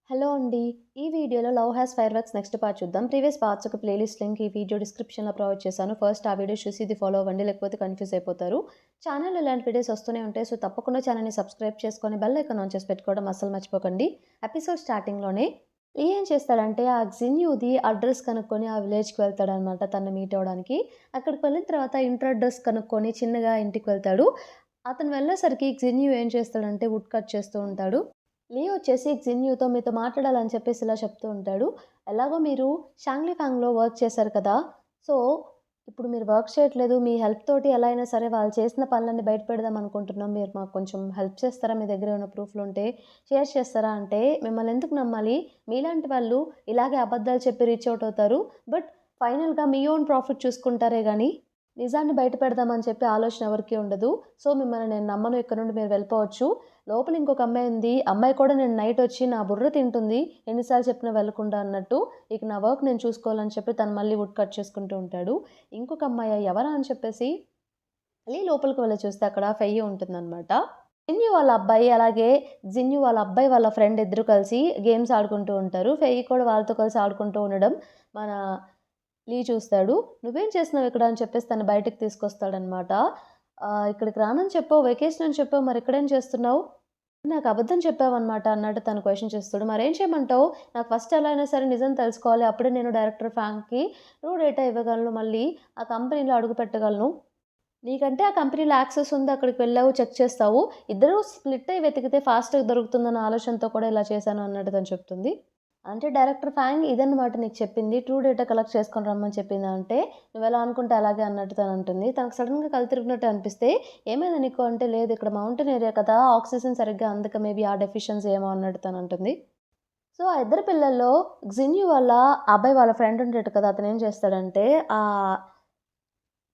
Hello అండి. ఈ వీడియోలో 'love has fireworks' next part చూద్దాం. ప్రీవియస్ పార్ట్స్ యొక్క ప్లేలిస్ట్ లింక్ ఈ వీడియో డిస్క్రిప్షన్‌లో ప్రొవైడ్ చేశాను. ఫస్ట్ ఆ వీడియోస్ చూసి ఇది ఫాలో అవ్వండి. లేకపోతే కన్‌ఫ్యూజ్ అయిపోతారు. ఛానెల్‌లో ఇలాంటి వీడియోస్ వస్తూనే ఉంటాయి. సో, తప్పకుండా ఛానెల్‌ని సబ్స్క్రైబ్ చేసుకొని బెల్ ఐకాన్ ఆన్ చేసి పెట్టుకోవడం అస్సలు మర్చిపోకండి. ఎపిసోడ్ స్టార్టింగ్‌లోనే లీ ఏం చేస్తాడంటే ఆ జిన్యూది అడ్రెస్ కనుక్కొని ఆ విలేజ్‌కి వెళ్తాడనమాట తనని మీట్ అవ్వడానికి. అక్కడికి వెళ్ళిన తర్వాత ఇంటర్ అడ్రెస్ కనుక్కొని చిన్నగా ఇంటికి వెళ్తాడు. అతను వెళ్ళేసరికి జిన్యూ ఏం చేస్తాడంటే వుడ్ కట్ చేస్తూ ఉంటాడు. లీ వచ్చేసి జిన్యూతో మీతో మాట్లాడాలని చెప్పేసి ఇలా చెప్తూ ఉంటాడు. ఎలాగో మీరు షాంగ్లీ ఫాంగ్‌లో వర్క్ చేశారు కదా! సో, ఇప్పుడు మీరు వర్క్ చేయట్లేదు. మీ హెల్ప్ తోటి ఎలా అయినా సరే వాళ్ళు చేసిన పనులన్నీ బయట పెడదాం అనుకుంటున్నాం. మీరు మాకు కొంచెం హెల్ప్ చేస్తారా? మీ దగ్గర ఏమైనా ప్రూఫ్‌లుంటే షేర్ చేస్తారా? అంటే మిమ్మల్ని ఎందుకు నమ్మాలి? మీలాంటి వాళ్ళు ఇలాగే అబద్ధాలు చెప్పి రీచ్ ఔట్ అవుతారు. బట్ ఫైనల్‌గా మీ ఓన్ ప్రాఫిట్ చూసుకుంటారే గానీ, నిజాన్ని బయట పెడదామని చెప్పి ఆలోచన ఎవరికీ ఉండదు. సో, మిమ్మల్ని నేను నమ్మను. ఇక్కడ నుండి మీరు వెళ్ళిపోవచ్చు. లోపల ఇంకొక అమ్మాయి ఉంది. అమ్మాయి కూడా నేను నైటొచ్చి నా బుర్ర తింటుంది. ఎన్ని సార్లు చెప్పినా వెళ్ళకుండా అన్నట్టు. ఇక నా వర్క్ నేను చూసుకోవాలని చెప్పి తను మళ్ళీ వుడ్ కట్ చేసుకుంటూ ఉంటాడు. ఇంకొక అమ్మాయి ఎవరా అని చెప్పేసి ఎళ్లి లోపలికి వెళ్లి చూస్తే అక్కడ ఫెయ్యి ఉంటుందనమాట. జిన్యూ వాళ్ళ అబ్బాయి అలాగే జిన్యూ వాళ్ళ అబ్బాయి వాళ్ళ ఫ్రెండ్ ఇద్దరు కలిసి గేమ్స్ ఆడుకుంటూ ఉంటారు. ఫెయ్యి కూడా వాళ్ళతో కలిసి ఆడుకుంటూ ఉండడం మన లీ చూస్తాడు. "నువ్వేం చేస్తున్నావు ఇక్కడ?" అని చెప్పేసి తను బయటికి తీసుకొస్తాడనమాట. "ఇక్కడికి రానని చెప్పావు, వెకేషన్ అని చెప్పావు. మరి ఇక్కడేం చేస్తున్నావు?" "నాకు అబద్ధం చెప్పావనమాట" అన్నట్టు తను క్వెషన్ చేస్తాడు. "మరేం చేయమంటావు? నాకు ఫస్ట్ ఎలా అయినా సరే నిజం తెలుసుకోవాలి. అప్పుడే నేను డైరెక్టర్ ఫ్రాంక్‌కి ట్రూ డేటా ఇవ్వగలను. మళ్ళీ ఆ కంపెనీలో అడుగుపెట్టగలను. నీకంటే ఆ కంపెనీలో యాక్సెస్ ఉంది. అక్కడికి వెళ్ళావు, చెక్ చేస్తావు. ఇద్దరూ స్ప్లిట్ అయ్యి వెతికితే ఫాస్ట్‌గా దొరుకుతుందన్న ఆలోచనతో కూడా ఇలా చేశాను" అన్నట్టు తను చెప్తుంది. అంటే డైరెక్టర్ ఫ్యాంగ్ ఇదన్నమాట నీకు చెప్పింది. ట్రూ డేటా కలెక్ట్ చేసుకొని రమ్మని చెప్పిందా అంటే, "నువ్వెలా అనుకుంటే అలాగే" అన్నట్టు తనంటుంది. తనకు సడెన్‌గా కళ్ళు తిరిగినట్టు అనిపిస్తే, "ఏమైంది నీకు?" అంటే, "లేదు ఇక్కడ మౌంటైన్ ఏరియా కదా! ఆక్సిజన్ సరిగ్గా అందక మేబీ ఆ డెఫిషియన్సీ ఏమో" అన్నట్టు తనంటుంది. సో, ఆ ఇద్దరు పిల్లల్లో జిన్యూ వాళ్ళ అబ్బాయి వాళ్ళ ఫ్రెండ్ ఉంటాడు కదా! అతనేం చేస్తాడంటే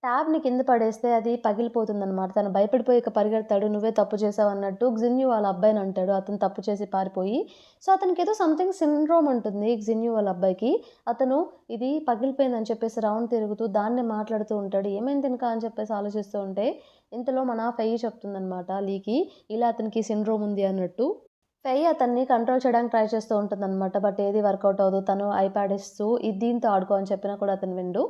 ట్యాబ్‌ని కింద పడేస్తే అది పగిలిపోతుందనమాట. తను భయపడిపోయి ఇక పరిగెడతాడు. "నువ్వే తప్పు చేశావన్నట్టు" జిన్యూ వాళ్ళ అబ్బాయినంటాడు. అతను తప్పు చేసి పారిపోయి. సో, అతనికేదో సంథింగ్ సిండ్రోమ్ ఉంటుంది జిన్యూ వాళ్ళ అబ్బాయికి. అతను ఇది పగిలిపోయిందని చెప్పేసి రౌండ్ తిరుగుతూ దాన్నే మాట్లాడుతూ ఉంటాడు. "ఏమైంది ఇంకా" అని చెప్పేసి ఆలోచిస్తూ ఉంటే, ఇంతలో మన ఫెయి చెప్తుందనమాట లీకి, ఇలా అతనికి సిండ్రోమ్ ఉంది అన్నట్టు. ఫెయి అతన్ని కంట్రోల్ చేయడానికి ట్రై చేస్తూ ఉంటుందనమాట. బట్ ఏది వర్కౌట్ అవ్వదు. తను ఐప్యాడ్ ఇస్తూ, "ఇది దీంతో ఆడుకో" అని చెప్పినా కూడా అతను వినడు.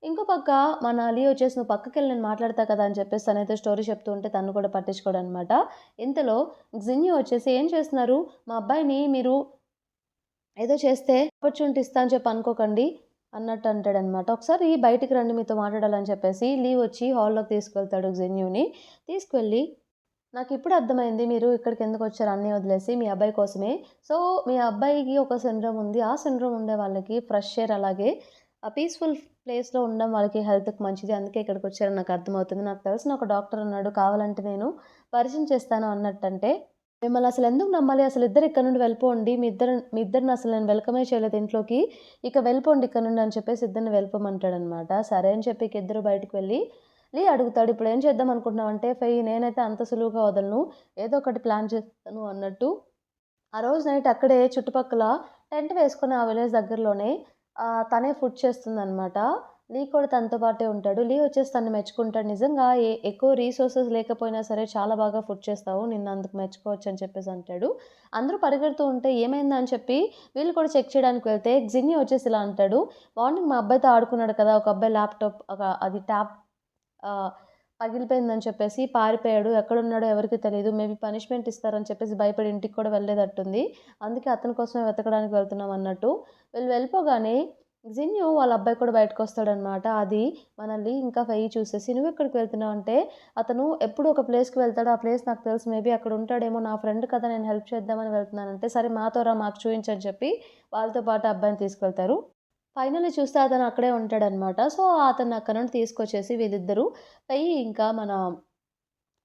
ఇంకో పక్క మన లీ వచ్చేసి "నువ్వు పక్కకెళ్ళి నేను మాట్లాడతా కదా!" అని చెప్పేసి తనైతే స్టోరీ చెప్తూ ఉంటే తను కూడా పట్టించుకోడనమాట. ఇంతలో జిన్యూ వచ్చేసి "ఏం చేస్తున్నారు? మా అబ్బాయిని మీరు ఏదో చేస్తే ఆపర్చునిటీ ఇస్తా అని చెప్పి అనుకోకండి" అన్నట్టు అంటాడనమాట. "ఒకసారి బయటికి రండి మీతో మాట్లాడాలని" చెప్పేసి లీ వచ్చి హాల్‌లోకి తీసుకెళ్తాడు జిన్యూని. తీసుకువెళ్ళి "నాకిప్పుడు అర్థమైంది మీరు ఇక్కడికెందుకొచ్చారో అన్నీ వదిలేసి మీ అబ్బాయి కోసమే. సో, మీ అబ్బాయికి ఒక సిండ్రోమ్ ఉంది. ఆ సిండ్రోమ్ ఉండే వాళ్ళకి ఫ్రెష్ ఎయిర్ అలాగే పీస్‌ఫుల్ ప్లేస్‌లో ఉండడం వాళ్ళకి హెల్త్‌కి మంచిది. అందుకే ఇక్కడికొచ్చారని నాకు అర్థమవుతుంది. నాకు తెలిసిన ఒక డాక్టర్ ఉన్నాడు. కావాలంటే నేను పరిచయం చేస్తాను" అన్నట్టంటే, "మిమ్మల్ని అసలెందుకు నమ్మాలి? అసలిద్దరు ఇక్కడ నుండి వెళ్ళిపోండి. మీ ఇద్దరిని అసలు నేను వెల్కమే చేయలేదు ఇంట్లోకి. ఇక వెళ్ళిపోండి ఇక్కడ నుండి" అని చెప్పేసి ఇద్దరిని వెళ్ళిపోమంటాడనమాట. సరే అని చెప్పి ఇక ఇద్దరు బయటికి వెళ్ళి లీ అడుగుతాడు, "ఇప్పుడేం చేద్దాం అనుకుంటున్నావంటే" "ఫెయి నేనైతే అంత సులువుగా వదలను. ఏదో ఒకటి ప్లాన్ చేస్తాను" అన్నట్టు. ఆ రోజు నైట్ అక్కడే చుట్టుపక్కల టెంట్ వేసుకొని ఆ విలేజ్ దగ్గరలోనే తనే ఫుడ్ చేస్తుందనమాట. లీ కూడా తనతో పాటే ఉంటాడు. లీ వచ్చేసి తనని మెచ్చుకుంటాడు. "నిజంగా ఎక్కువ రిసోర్సెస్ లేకపోయినా సరే చాలా బాగా ఫుడ్ చేస్తావు. నిన్నందుకు మెచ్చుకోవచ్చు" అని చెప్పేసి అంటాడు. అందరూ పరిగెడుతూ ఉంటే ఏమైందా అని చెప్పి వీళ్ళు కూడా చెక్ చేయడానికి వెళ్తే జిన్నీ వచ్చేసి ఇలా అంటాడు, "మార్నింగ్ మా అబ్బాయితో ఆడుకున్నాడు కదా! ఒక అబ్బాయి ల్యాప్‌టాప్ అది ట్యాబ్ ఆహ్, పగిలిపోయిందని చెప్పేసి పారిపోయాడు. ఎక్కడున్నాడో ఎవరికీ తెలీదు. మేబీ పనిష్మెంట్ ఇస్తారని చెప్పేసి భయపడి ఇంటికి కూడా వెళ్ళేదట్టుంది. అందుకే అతని కోసమే వెతకడానికి వెళ్తున్నాం" అన్నట్టు. వీళ్ళు వెళ్ళిపోగానే జిన్యూ వాళ్ళ అబ్బాయి కూడా బయటకొస్తాడనమాట. అది మనల్ని ఇంకా ఫెయి చూసేసి, "నువ్వెక్కడికి వెళ్తున్నావు?" అంటే, అతను ఎప్పుడు ఒక ప్లేస్‌కి వెళ్తాడు. ఆ ప్లేస్ నాకు తెలుసు. మేబీ అక్కడ ఉంటాడేమో. నా ఫ్రెండ్ కదా! నేను హెల్ప్ చేద్దామని వెళ్తున్నానంటే, "సరే మాతో రా మాకు చూయించు" అని చెప్పి వాళ్ళతో పాటు ఆ అబ్బాయిని తీసుకెళ్తారు. ఫైనల్లీ చూస్తే అతను అక్కడే ఉంటాడనమాట. సో, అతన్ని అక్కడి నుండి తీసుకొచ్చేసి వీళ్ళిద్దరూ పెయ్యి ఇంకా మన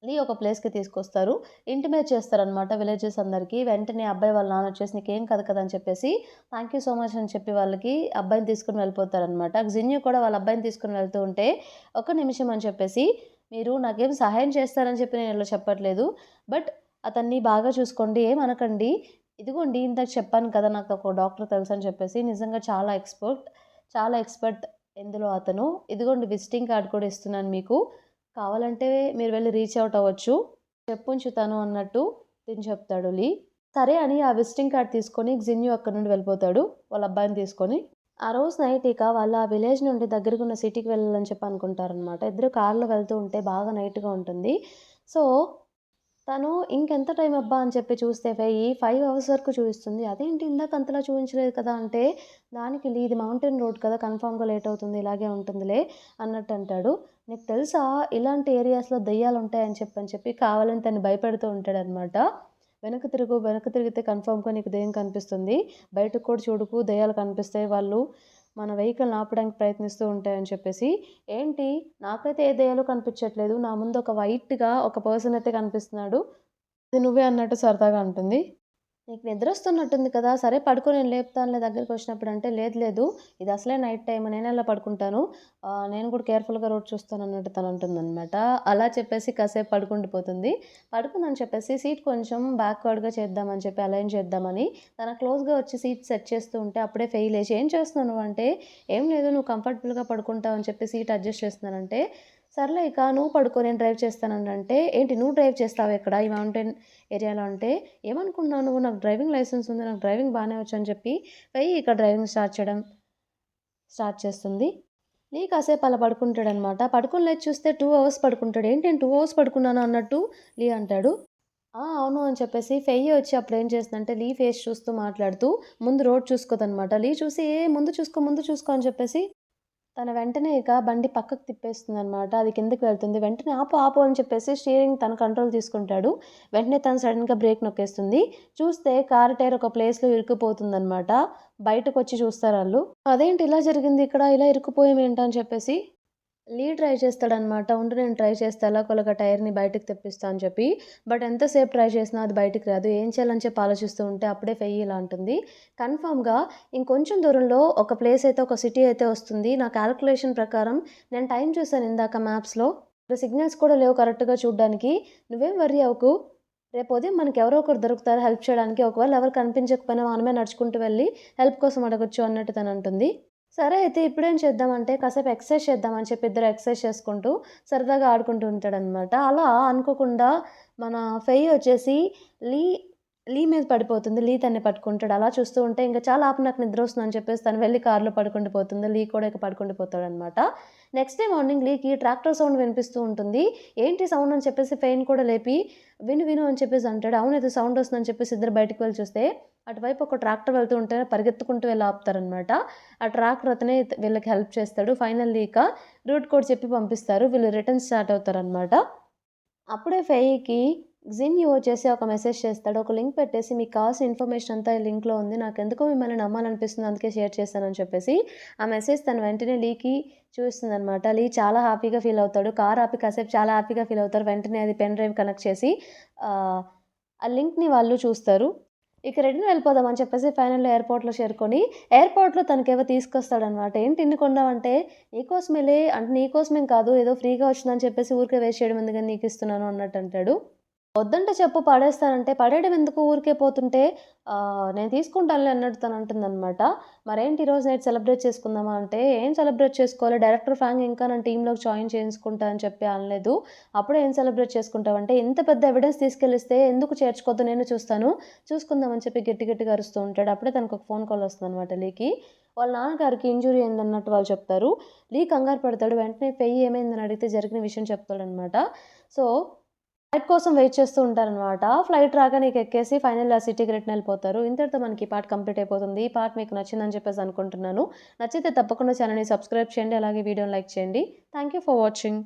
లీ ఒక ప్లేస్‌కి తీసుకొస్తారు. ఇంటిమేట్ చేస్తారనమాట విలేజర్స్ అందరికి. వెంటనే అబ్బాయి వాళ్ళ నాన్న వచ్చేసి "నీకేం కాదు కదా!" అని చెప్పేసి థాంక్ యూ సో మచ్ అని చెప్పి వాళ్ళకి అబ్బాయిని తీసుకొని వెళ్ళిపోతారనమాట. జిన్యూ కూడా వాళ్ళ అబ్బాయిని తీసుకొని వెళ్తూ ఉంటే, "ఒక్క నిమిషం" అని చెప్పేసి, "మీరు నాకేం సహాయం చేస్తారని చెప్పి నేను ఇలా చెప్పట్లేదు. బట్ అతన్ని బాగా చూసుకోండి. ఏమనకండి. ఇదిగోండి ఇందాక చెప్పాను కదా! నాకు ఒక డాక్టర్ తెలుసని చెప్పేసి నిజంగా చాలా ఎక్స్‌పర్ట్ ఇందులో అతను. ఇదిగోండి విజిటింగ్ కార్డ్ కూడా ఇస్తున్నాను మీకు. కావాలంటే మీరు వెళ్లి రీచ్ ఔట్ అవ్వచ్చు. చెప్పుంచుతాను" అన్నట్టు తిను చెప్తాడు లీ. సరే అని ఆ విజిటింగ్ కార్డ్ తీసుకొని జిన్యూ అక్కడి నుండి వెళ్ళిపోతాడు వాళ్ళ అబ్బాయిని తీసుకొని. ఆ రోజు నైట్ ఇక వాళ్ళు ఆ విలేజ్ నుండి దగ్గరగున్న సిటీకి వెళ్ళాలని చెప్పి అనుకుంటారనమాట. ఇద్దరు కార్‌లో వెళ్తూ ఉంటే బాగా నైట్‌గా ఉంటుంది. సో, తను ఇంకెంత టైం అబ్బా అని చెప్పి చూస్తే 5 అవర్స్ వరకు చూపిస్తుంది. అదేంటి ఇందాక అంతలా చూపించలేదు కదా! అంటే దానికి ఇది మౌంటైన్ రోడ్ కదా! కన్ఫర్మ్‌గా లేట్ అవుతుంది. ఇలాగే ఉంటుందిలే అన్నట్టు అంటాడు. నీకు తెలుసా ఇలాంటి ఏరియాస్‌లో దెయ్యాలుంటాయని చెప్పి కావాలని తన్ని భయపెడుతూ ఉంటాడనమాట. వెనక్కి తిరుగు, వెనక్కి తిరిగితే కన్ఫర్మ్‌గా నీకు దెయ్యం కనిపిస్తుంది. బయటకు కూడా చూడకు దెయ్యాలు కనిపిస్తాయి. వాళ్ళు మన వెహికల్‌ని ఆపడానికి ప్రయత్నిస్తూ ఉంటాయని చెప్పేసి. ఏంటి నాకైతే ఏ దెయ్యాలు కనిపించట్లేదు. నా ముందు ఒక వైట్‌గా ఒక పర్సన్ అయితే కనిపిస్తున్నాడు. అది నువ్వే అన్నట్టు సరదాగా అంటుంది. నీకు నిద్రొస్తున్నట్టుంది కదా! సరే పడుకో నేను లేపుతానులే దగ్గరికొచ్చినప్పుడు అంటే, లేదు లేదు ఇది అసలే నైట్ టైమ్ నేనెలా పడుకుంటాను. నేను కూడా కేర్‌ఫుల్‌గా రోడ్ చూస్తానన్నట్టు తనంటుందనమాట. అలా చెప్పేసి కాసేపు పడుకుండిపోతుంది. పడుకుందని చెప్పేసి సీట్ కొంచెం బ్యాక్‌వర్డ్‌గా చేద్దామని చెప్పి అలైన్ చేద్దామని తన క్లోజ్‌గా వచ్చి సీట్ సెట్ చేస్తూ ఉంటే అప్పుడే లేచి "ఏం చేస్తున్నావు నువ్వు" అంటే, "ఏం లేదు నువ్వు కంఫర్టబుల్‌గా పడుకుంటావు" అని చెప్పి సీట్ అడ్జస్ట్ చేస్తున్నానంటే, "సర్లే ఇక నువ్వు పడుకో నేను డ్రైవ్ చేస్తాననంటే" "ఏంటి నువ్వు డ్రైవ్ చేస్తావా ఇక్కడ ఈ మౌంటైన్ ఏరియాలో" అంటే, "ఏమనుకుంటున్నావు నువ్వు నాకు డ్రైవింగ్ లైసెన్స్ ఉంది. నాకు డ్రైవింగ్ బానే వచ్చని" చెప్పి ఇక డ్రైవింగ్ స్టార్ట్ చేస్తుంది. లీ కాసేపు అలా పడుకుంటాడనమాట. పడుకొని లేచి చూస్తే 2 అవర్స్ పడుకుంటాడు. ఏంటి నేను 2 అవర్స్ పడుకున్నానా అన్నట్టు లీ అంటాడు. ఆ! అవును అని చెప్పేసి వచ్చి అప్పుడేం చేస్తుందంటే లీ ఫేస్ చూస్తూ మాట్లాడుతూ ముందు రోడ్ చూసుకోదనమాట. లీ చూసి "ఏ ముందు చూసుకో, ముందు చూసుకో" అని చెప్పేసి తన వెంటనే ఇక బండి పక్కకు తిప్పేస్తుందనమాట. అది కిందకి వెళ్తుంది. వెంటనే ఆపు, ఆపు అని చెప్పేసి స్టీరింగ్ తను కంట్రోల్ తీసుకుంటాడు. వెంటనే తను సడెన్‌గా బ్రేక్ నొక్కేస్తుంది. చూస్తే కారు టైర్ ఒక ప్లేస్‌లో ఇరుక్కుపోతుందనమాట. బయటకొచ్చి చూస్తారాళ్ళు. అదేంటి ఇలా జరిగింది ఇక్కడ? ఇలా ఇరుక్కుపోయామేంటి అని చెప్పేసి లీ ట్రై చేస్తాడనమాట. ఉండు నేను ట్రై చేస్తా ఎలాగోలాగా టైర్‌ని బయటకి తెప్పిస్తా అని చెప్పి. బట్ ఎంతసేపు ట్రై చేసినా అది బయటికి రాదు. ఏం చేయాలని చెప్పి ఆలోచిస్తూ ఉంటే అప్పుడే ఇలా అంటుంది. కన్ఫర్మ్‌గా ఇంకొంచెం దూరంలో ఒక ప్లేస్ అయితే ఒక సిటీ అయితే వస్తుంది. నా కాలిక్యులేషన్ ప్రకారం నేను టైం చూసాను ఇందాక మ్యాప్స్‌లో. ఇక్కడ సిగ్నల్స్ కూడా లేవు కరెక్ట్‌గా చూడ్డానికి. నువ్వేం వర్రీ అవ్వకు. రేపు ఉదయం మనకి ఎవరో ఒకరు దొరుకుతారు హెల్ప్ చేయడానికి. ఒకవేళ ఎవరు కనిపించకపోయినా మనమే నడుచుకుంటూ వెళ్లి హెల్ప్ కోసం అడగొచ్చు అన్నట్టు తనంటుంది. సరే అయితే ఇప్పుడేం చేద్దామంటే కాసేపు ఎక్సర్సైజ్ చేద్దామని చెప్పి ఇద్దరు ఎక్సర్సైజ్ చేసుకుంటూ సరదాగా ఆడుకుంటూ ఉంటాడనమాట. అలా అనుకోకుండా మన వచ్చేసి లీ లీ మీద పడిపోతుంది. లీ తన్ని పట్టుకుంటాడు. అలా చూస్తూ ఉంటే ఇంక చాలా ఆపు నాకు నిద్రొస్తుందని చెప్పేసి తను వెళ్లి కార్‌లో పడుకుండిపోతుంది. లీ కూడా ఇక పడుకుండిపోతాడనమాట. నెక్స్ట్ డే మార్నింగ్ లీకి ట్రాక్టర్ సౌండ్ వినిపిస్తూ ఉంటుంది. ఏంటి సౌండ్ అని చెప్పేసి కూడా లేపి విను విను అని చెప్పేసి అంటాడు. అవును ఏదో సౌండ్ వస్తుందని చెప్పేసి ఇద్దరు బయటికి వెళ్లి చూస్తే అటువైపు ఒక ట్రాక్టర్ వెళ్తూ ఉంటే పరిగెత్తుకుంటూ వెళ్లి ఆపుతారనమాట. ఆ ట్రాక్టర్ అతనే వీళ్ళకి హెల్ప్ చేస్తాడు. ఫైనల్లీ ఇక రూట్ కోడ్ చెప్పి పంపిస్తారు. వీళ్ళు రిటర్న్ స్టార్ట్ అవుతారనమాట. అప్పుడే ఫెయికి జిన్‌యూ వచ్చేసి ఒక మెసేజ్ చేస్తాడు. ఒక లింక్ పెట్టేసి మీకు కావాల్సిన ఇన్ఫర్మేషన్ అంతా ఈ లింక్‌లో ఉంది. నాకెందుకో మిమ్మల్ని నమ్మాలనిపిస్తుంది. అందుకే షేర్ చేశానని చెప్పేసి ఆ మెసేజ్ తను వెంటనే లీకి చూపిస్తుందనమాట. లీ చాలా హ్యాపీగా ఫీల్ అవుతాడు. కార్ ఆపి కాసేపు చాలా హ్యాపీగా ఫీల్ అవుతారు. వెంటనే అది పెన్ డ్రైవ్ కనెక్ట్ చేసి ఆ లింక్‌ని వాళ్ళు చూస్తారు. ఇక రిటర్న్ వెళ్ళిపోదాం అని చెప్పేసి ఫైనల్‌గా ఎయిర్‌పోర్ట్‌లో చేరుకొని, ఎయిర్‌పోర్ట్‌లో తనకేవో తీసుకొస్తాడనమాట. ఏంటి ఇన్ని కొన్నావంటే, నీకోసమేలే అంటే నీకోసమేం కాదు ఏదో ఫ్రీగా వచ్చిందని చెప్పేసి ఊరికే వేస్ట్ చేయడం ఎందుకని నీకిస్తున్నాను అన్నట్టు అంటాడు. వద్దంటే చెప్పు పడేస్తానంటే, పడేయడం ఎందుకు ఊరికే పోతుంటే, నేను తీసుకుంటానులే అన్నట్టు తనంటుందనమాట. మరేంటి ఈరోజు నైట్ సెలబ్రేట్ చేసుకుందామా అంటే, ఏం సెలబ్రేట్ చేసుకోవాలి డైరెక్టర్ ఫ్రాంక్ ఇంకా నన్ను టీమ్‌లోకి జాయిన్ చేయించుకుంటా అని చెప్పి అనలేదు. అప్పుడే ఏం సెలబ్రేట్ చేసుకుంటావంటే, ఇంత పెద్ద ఎవిడెన్స్ తీసుకెళ్ళిస్తే ఎందుకు చేర్చుకోవద్దు నేను చూస్తాను. చూసుకుందాం అని చెప్పి గట్టి గట్టిగా అరుస్తూ ఉంటాడు. అప్పుడే తనకొక ఫోన్ కాల్ వస్తుందనమాట లీకి. వాళ్ళ నాన్నగారికి ఇంజ్యూరీ అయిందన్నట్టు వాళ్ళు చెప్తారు. లీ కంగారు పడతాడు. వెంటనే ఏమైందని అడిగితే జరిగిన విషయం చెప్తాడనమాట. సో ఫ్లైట్ కోసం వెయిట్ చేస్తూ ఉంటారనమాట. ఫ్లైట్ రాగానే ఇక ఎక్కేసి ఫైనల్లీ ఆ సిటీకి రిటర్న్ ఎళ్ళిపోతారు. ఇంతటితో మనకి ఈ పార్ట్ కంప్లీట్ అయిపోతుంది. ఈ పార్ట్ మీకు నచ్చిందని చెప్పేసి అనుకుంటున్నాను. నచ్చితే తప్పకుండా ఛానెల్‌ని సబ్స్క్రైబ్ చేయండి. అలాగే వీడియోని లైక్ చేయండి. Thank you for watching.